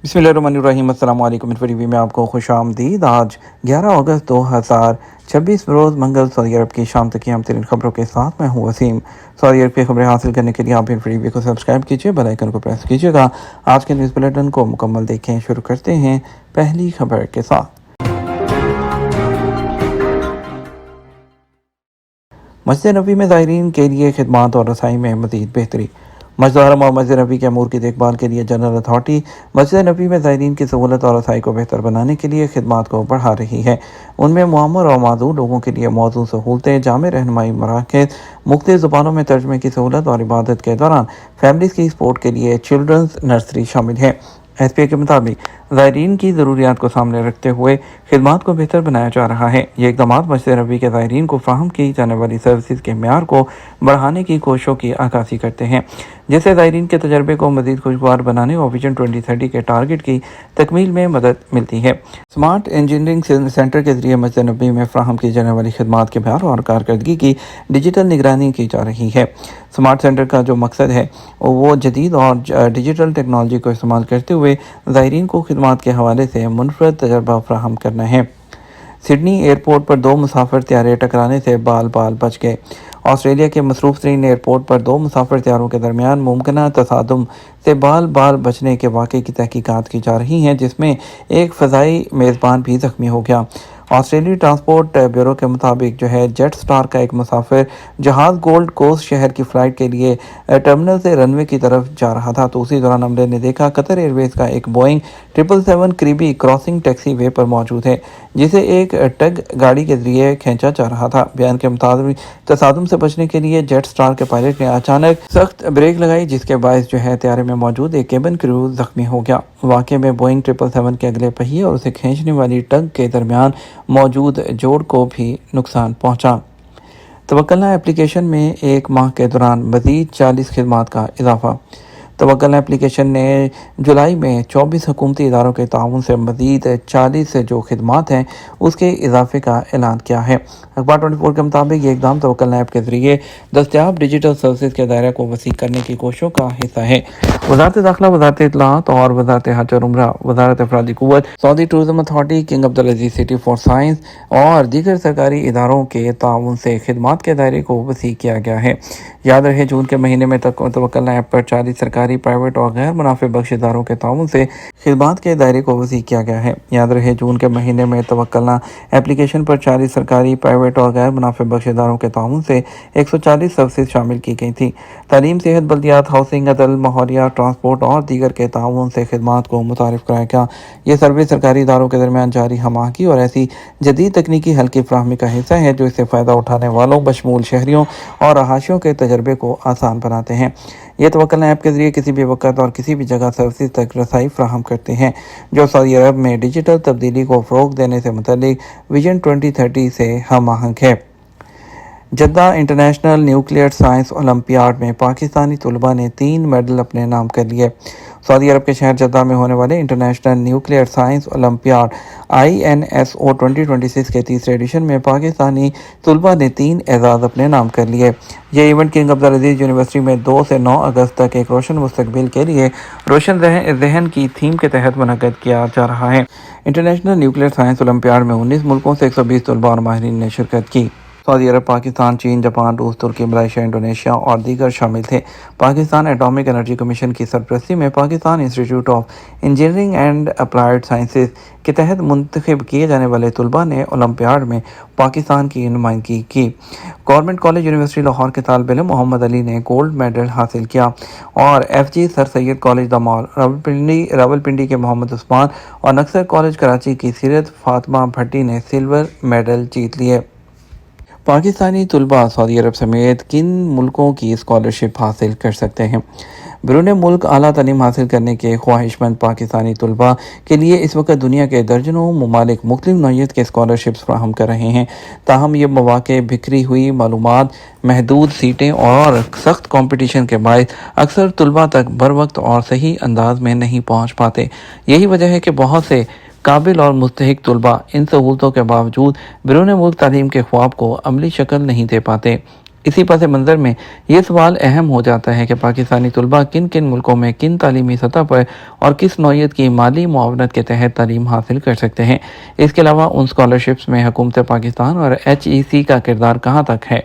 बिस्मिल्लाहिर्रहमानिर्रहीम। अस्सलाम वालेकुम। टी वी में आपको खुश आमदीद। आज 11 अगस्त 2026 रोज़ मंगल सऊदी अरब की शाम तक की अहम तरीन खबरों के साथ मैं हूँ वसीम। सऊदी अरब की खबरें हासिल करने के लिए आप भी टी वी को सब्सक्राइब कीजिए, बेल आइकन को प्रेस कीजिएगा। आज के न्यूज़ बुलेटिन को मुकम्मल देखें। शुरू करते हैं पहली खबर के साथ। मस्जिद नबी में ज़ायरीन के लिए खिदमात और रसाई में मज़ीद बेहतरी। मस्जिद हरम और मस्जिद नबी के अमूर की देखभाल के लिए जनरल अथॉरिटी मस्जिद नबी में ज़ायरीन की सहूलत और रसाई को बेहतर बनाने के लिए खिदमात को बढ़ा रही है। उनमें मुअम्मर और माज़ूर लोगों के लिए मौजूद सहूलतें, जामे रहनुमाई मराकज़, मुख्तलिफ़ ज़ुबानों में तर्जमे की सहूलत और इबादत के दौरान फैमिलीज़ की सपोर्ट के लिए चिल्ड्रंस नर्सरी शामिल है। एसपीए के मुताबिक ज़ायरीन की ज़रूरियात को सामने रखते हुए खिदमात को बेहतर बनाया जा रहा है। ये इक़दाम मस्जिद नबी के ज़ायरीन को फ़राहम की जाने वाली सर्विस के मेयार को बढ़ाने की कोशिशों की अक्कासी करते हैं, जिससे ज़ायरीन के तजर्बे को मज़ीद खुशगवार बनाने और विजन 2030 के टारगेट की तकमील में मदद मिलती है। स्मार्ट इंजीनियरिंग सेंटर के ज़रिए मस्जिद नबी में फ़राहम की जाने वाली खिदमात के मेयार और कारकर्दगी की डिजिटल निगरानी की जा रही है। स्मार्ट सेंटर का जो मकसद है वो जदीद और डिजिटल टेक्नोलॉजी को इस्तेमाल करते हुए ज़ायरीन को खिदमात के हवाले से मुनफरद तजर्बा फराहम करना है। सिडनी एयरपोर्ट पर 2 मुसाफिर त्यारे टकराने से बाल बच गए। ऑस्ट्रेलिया के मसरूफ़ तरीन एयरपोर्ट पर 2 मुसाफिर त्यारों के दरमियान मुमकिन तसादुम से बाल बचने के वाक़े की तहकीकात की जा रही हैं, जिसमें एक फ़ज़ाई मेज़बान भी ज़ख्मी हो गया। ऑस्ट्रेलियाई ट्रांसपोर्ट ब्यूरो के मुताबिक जेट स्टार का एक मुसाफिर जहाज़ गोल्ड कोस्ट शहर की फ़्लाइट के लिए टर्मिनल से रनवे की तरफ जा रहा था, तो उसी दौरान अमले ने देखा कतर एयरवेज़ का एक बोइंग 777 करीबी क्रॉसिंग टैक्सी वे पर मौजूद है, जिसे एक टग गाड़ी के जरिए खींचा जा रहा था। बयान के मुताबिक तसादुम से बचने के लिए जेट स्टार के पायलट ने अचानक सख्त ब्रेक लगाई, जिसके बायस तैयारे में मौजूद एक केबिन क्रू ज़ख्मी हो गया। वाक़े में बोइंग 777 के अगले पहिए और उसे खींचने वाली टग के दरमियान मौजूद जोड़ को भी नुकसान पहुंचा। तवक्कलना एप्लीकेशन में एक माह के दौरान मज़ीद 40 खिदमात का इजाफा। तवक्कलना एप्लीकेशन ने जुलाई में 24 हुकूमती इदारों के ताउन से मज़ीद 40 जो खिदमात हैं उसके इजाफे का ऐलान किया है। अखबार 24 के मुताबिक ये इक़दाम तवक्कलना ऐप के ज़रिए दस्तयाब डिजिटल सर्विस के दायरे को वसी करने की कोशिशों का हिस्सा है। वज़ारत दाखिला, वज़ारत इत्तलाआत और वज़ारत हज और उम्रा, वज़ारत अफरादी क़ुव्वत, Saudi tourism authority, king Abdul Aziz city for science और दीगर सरकारी इदारों के ताउन से खिदमात के दायरे को वसी किया गया है। याद रहे, जून के महीने में तवक्कलना ऐप पर 40 सरकारी, प्राइवेट और गैर मुनाफे बख्श इदारों के ताउन से खिदमात के दायरे को वसी किया गया है। याद रहे, जून के महीने में तवक्कलना एप्लीकेशन पर 40 सरकारी, प्राइवेट और गैर मुनाफे बख्श इदारों के ताउन से 140 सर्विसेज शामिल की गई थी। तालीम, सेहत, बल्दियात, हाउसिंग, अदल, माहौलियात, ट्रांसपोर्ट और दीगर के ताउन से खिदमात को मुतारिफ कराया गया। ये सर्विस सरकारी इदारों के दरमियान जारी हमाहंगी और ऐसी जदीद तकनीकी हल की फ्राहमी का हिस्सा है जो इससे फ़ायदा उठाने वालों बशमूल शहरियों और रहायशियों के तजर्बे को आसान बनाते हैं। ये तवक्कलना ऐप के ज़रिए किसी भी वक्त और किसी भी जगह सर्विस तक रसाई फ्राहम करते हैं, जो सऊदी अरब में डिजिटल तब्दीली को फ़रोग़ देने से मुतल्लिक़ विजन 2030 से हम आहंग है। Jeddah international nuclear science olympiad में पाकिस्तानी तलबा ने 3 मेडल अपने नाम कर लिए। सऊदी अरब के शहर जद्दा में होने वाले international nuclear science olympiad INSO 2026 के तीसरे एडिशन में पाकिस्तानी तलबा ने 3 एजाज़ अपने नाम कर लिए। यह इवेंट किंग अब्दुल अज़ीज़ यूनिवर्सिटी में 2 से 9 अगस्त तक एक रोशन मुस्तकबिल के लिए रोशन ज़हन की थीम के तहत मुनक़्क़द किया जा रहा है। इंटरनेशनल न्यूक्लियर साइंस ओलंपियाड में 19 मुल्कों से 120 तलबा और माहिरीन ने शिरकत की। सऊदी अरब, पाकिस्तान, चीन, जापान, रूस, तुर्की, मलेशिया, इंडोनेशिया और दीगर शामिल थे। पाकिस्तान एटॉमिक एनर्जी कमीशन की सरपरस्ती में Pakistan institute of engineering and applied sciences के तहत मुंतखब किए जाने वाले तलबा ने ओलंपियाड में पाकिस्तान की नुमाइंदगी की। गवर्नमेंट कॉलेज यूनिवर्सिटी लाहौर के तालिब इल्म मोहम्मद अली ने गोल्ड मेडल हासिल किया और FG सर सैयद कॉलेज दमाल, रावलपिंडी के मोहम्मद उस्मान और नक्सर कॉलेज कराची की सीरत फातिमा भट्टी ने सिल्वर मेडल जीत लिए। पाकिस्तानी तलबा सऊदी अरब समेत किन मुल्कों की स्कॉलरशिप हासिल कर सकते हैं? बैरून मुल्क आला तालीम हासिल करने के ख्वाहिशमंद पाकिस्तानी तलबा के लिए इस वक्त दुनिया के दर्जनों ममालिक मुख्तलिफ नौइयत के स्कॉलरशिप्स फराहम कर रहे हैं। ताहम ये मौक़े बिखरी हुई मालूमात, महदूद सीटें और सख्त कॉम्पिटिशन के बायस अक्सर तलबा तक बर वक्त और सही अंदाज में नहीं पहुँच पाते। यही वजह है कि बहुत से काबिल और मुस्तहिक तलबा इन सहूलतों के बावजूद बैरून मुल्क तालीम के ख्वाब को अमली शक्ल नहीं दे पाते। इसी पस मंज़र में ये सवाल अहम हो जाता है कि पाकिस्तानी तलबा किन किन मुल्कों में किन तालीमी सतह पर और किस नौइयत की माली मुआवनत के तहत तालीम हासिल कर सकते हैं। इसके अलावा उन स्कॉलरशिप्स में हुकूमत पाकिस्तान और HEC का किरदार कहाँ तक है।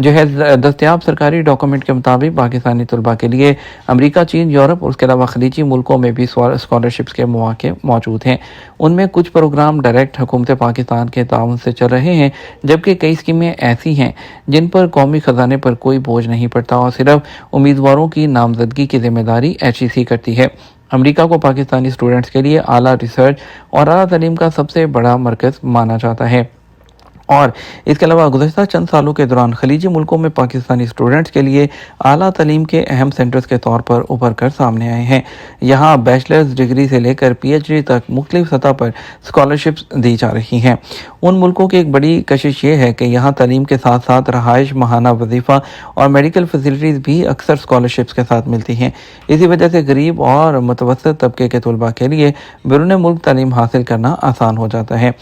जो है दस्तयाब सरकारी डॉक्यूमेंट के मुताबिक पाकिस्तानी तलबा के लिए अमरीका, चीन, यूरोप और उसके अलावा खलीजी मुल्कों में भी स्कॉलरशिप्स के मौके मौजूद हैं। उनमें कुछ प्रोग्राम डायरेक्ट हुकूमत पाकिस्तान के ताउन से चल रहे हैं, जबकि कई स्कीमें ऐसी हैं जिन पर कौमी ख़जाने पर कोई बोझ नहीं पड़ता और सिर्फ उम्मीदवारों की नामजदगी की जिम्मेदारी HEC करती है। अमेरिका को पाकिस्तानी स्टूडेंट्स के लिए आला रिसर्च और आला तालीम का सबसे बड़ा मरकज़ माना जाता है और इसके अलावा गुज़श्ता चंद सालों के दौरान खलीजी मुल्कों में पाकिस्तानी स्टूडेंट्स के लिए आला तालीम के अहम सेंटर्स के तौर पर उभर कर सामने आए हैं। यहाँ बैचलर्स डिग्री से लेकर PhD तक मुख्तलिफ सतह पर स्कॉलरशिप्स दी जा रही हैं। उन मुल्कों की एक बड़ी कशिश ये है कि यहाँ तालीम के साथ साथ रहाइश, माहाना वजीफ़ा और मेडिकल फैसिलिटीज़ भी अक्सर स्कॉलरशिप्स के साथ मिलती हैं। इसी वजह से गरीब और मुतवस्सित तबके के तलबा के लिए बैरून मुल्क तालीम हासिल करना आसान हो जाता है।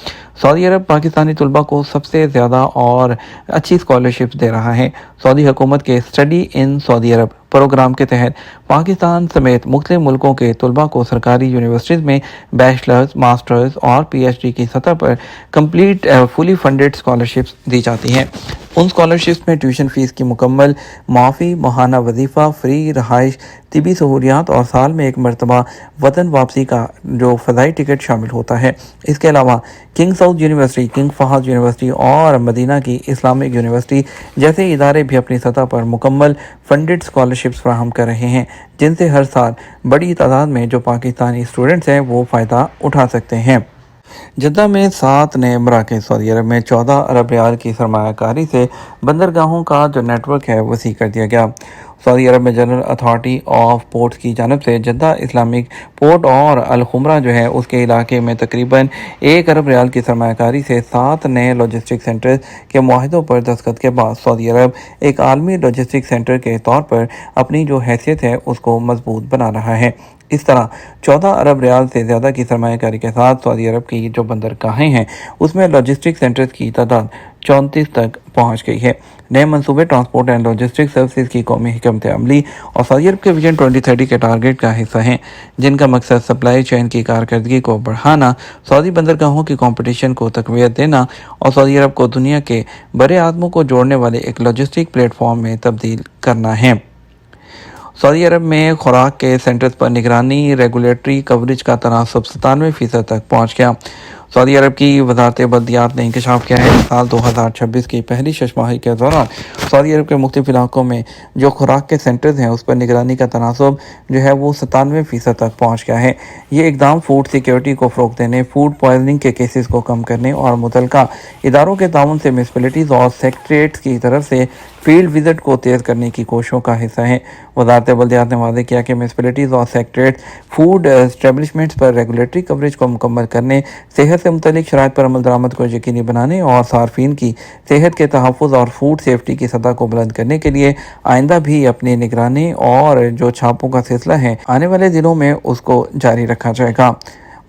सऊदी अरब पाकिस्तानी तलबा को सबसे ज़्यादा और अच्छी स्कॉलरशिप्स दे रहा है। सऊदी हुकूमत के study in Saudi Arab program के तहत पाकिस्तान समेत मुख्तलिफ मुल्कों के तलबा को सरकारी यूनिवर्सिटीज़ में बैचलर्स, मास्टर्स और PhD की सतह पर कंप्लीट फुली फंडेड स्कॉलरशिप्स दी जाती हैं। उन स्कॉलरशिप्स में ट्यूशन फ़ीस की मुकम्मल माफ़ी, माहाना वजीफ़ा, फ्री रहाइश, तिबी सहूलियात और साल में एक मरतबा वतन वापसी का जो फ़ज़ाई टिकट शामिल होता है। इसके अलावा king Saud university, king Fahd university और मदीना की इस्लामिक यूनिवर्सिटी जैसे इदारे भी अपनी सतह पर मुकम्मल फंडेड स्कॉलरशिप्स फराहम कर रहे हैं, जिनसे हर साल बड़ी तादाद में जो पाकिस्तानी स्टूडेंट्स हैं वो फ़ायदा उठा सकते हैं। जद्दा में 7 नए मराकज़, सऊदी अरब में 14 अरब रियाल की सरमायाकारी से बंदरगाहों का जो नेटवर्क है वसी कर दिया गया। सऊदी अरब में जनरल अथॉरिटी ऑफ पोर्ट्स की जानिब से जद्दा इस्लामिक पोर्ट और अल खुमरा जो है उसके इलाके में तकरीबन 1 अरब रियाल की सरमायाकारी से 7 नए लॉजिस्टिक सेंटर्स के मुआहिदों पर दस्तखत के बाद सऊदी अरब एक आलमी लॉजिस्टिक सेंटर के तौर पर अपनी जो हैसियत है उसको मजबूत बना रहा है। इस तरह 14 अरब रियाल से ज़्यादा की सरमायाकारी के साथ सऊदी अरब की जो बंदरगाहें हैं उसमें लॉजिस्टिक सेंटर्स की तादाद 34 तक पहुंच गई है। नए मंसूबे ट्रांसपोर्ट एंड लॉजिस्टिक सर्विसेज की कौमी हिकमत अमली और सऊदी अरब के विजन 2030 के टारगेट का हिस्सा हैं, जिनका मकसद सप्लाई चेन की कारकर्दगी को बढ़ाना, सऊदी बंदरगाहों की कंपटीशन को तकवीत देना और सऊदी अरब को दुनिया के बड़े आदमों को जोड़ने वाले एक लॉजिस्टिक प्लेटफॉर्म में तब्दील करना है। सऊदी अरब में खुराक के सेंटर्स पर निगरानी रेगुलेटरी कवरेज का तनासब 97% तक पहुँच गया। सऊदी अरब की वजारत बल्दियात ने इंकशाफ किया है कि साल 2026 की पहली छमाही के दौरान सऊदी अरब के मुख्तलिफ इलाकों में जो खुराक के सेंटर्स हैं उस पर निगरानी का तनासब जो है वो 97% तक पहुँच गया है। ये इकदाम फूड सिक्योरिटी को फ़रोग़ देने, फूड पॉइजनिंग के केसेस को कम करने और मुतलका इदारों के ताउन से म्यूनिसिपैलिटीज़ और सेक्रेटरीट्स की तरफ से फील्ड विजिट को तेज़ करने की कोशिशों का हिस्सा है। वजारत बल्दियात ने वादे किया कि म्यूनिसिपैलिटीज़ और सेक्रेटरीट फूड एस्टेब्लिशमेंट्स पर रेगुलेटरी कवरेज को मुकम्मल करने, सेहत से मुतल्लिक शराइत पर अमल दरामद को यकीनी बनाने और सार्फिन की सेहत के तहफ़्फ़ुज़ और फूड सेफ्टी की सतह को बुलंद करने के लिए आइंदा भी अपनी निगरानी और जो छापों का सिलसिला है आने वाले दिनों में उसको जारी रखा जाएगा।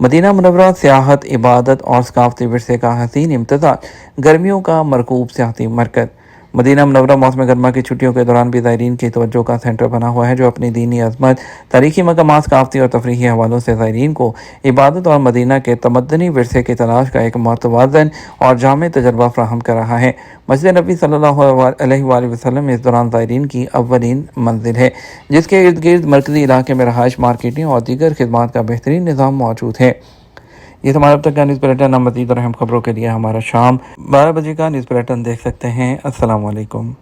मदीना मुनव्वरा सियाहत, इबादत और सकाफ़ती विरसे का हसीन इम्तिज़ाज, गर्मियों का मरकूब सियाहती मरकज़। मदीना मुनव्वरा मौसम गर्मा की छुट्टियों के दौरान भी ज़ायरीन की तवज्जो का सेंटर बना हुआ है, जो अपनी दीनी अज़मत, तारीख़ी मकामात, सकाफ़ती और तफरीही हवालों से ज़ायरीन को इबादत और मदीना के तमद्दनी विरसे की तलाश का एक मुतवाज़न और जामे तजर्बा फ़राहम कर रहा है। मस्जिद नबी सल्लल्लाहु अलैहि वसल्लम इस दौरान ज़ायरीन की अव्वलीन मंजिल है, जिसके इर्द गिर्द मरकज़ी इलाके में रहाइश, मार्केटिंग और दीगर खिदमात का बेहतरीन निज़ाम मौजूद है। ये हमारा अब तक का न्यूज़ बुलेटिन। मज़ीद और अहम खबरों के लिए हमारा शाम 12 बजे का न्यूज़ बुलेटिन देख सकते हैं। अस्सलाम वालेकुम।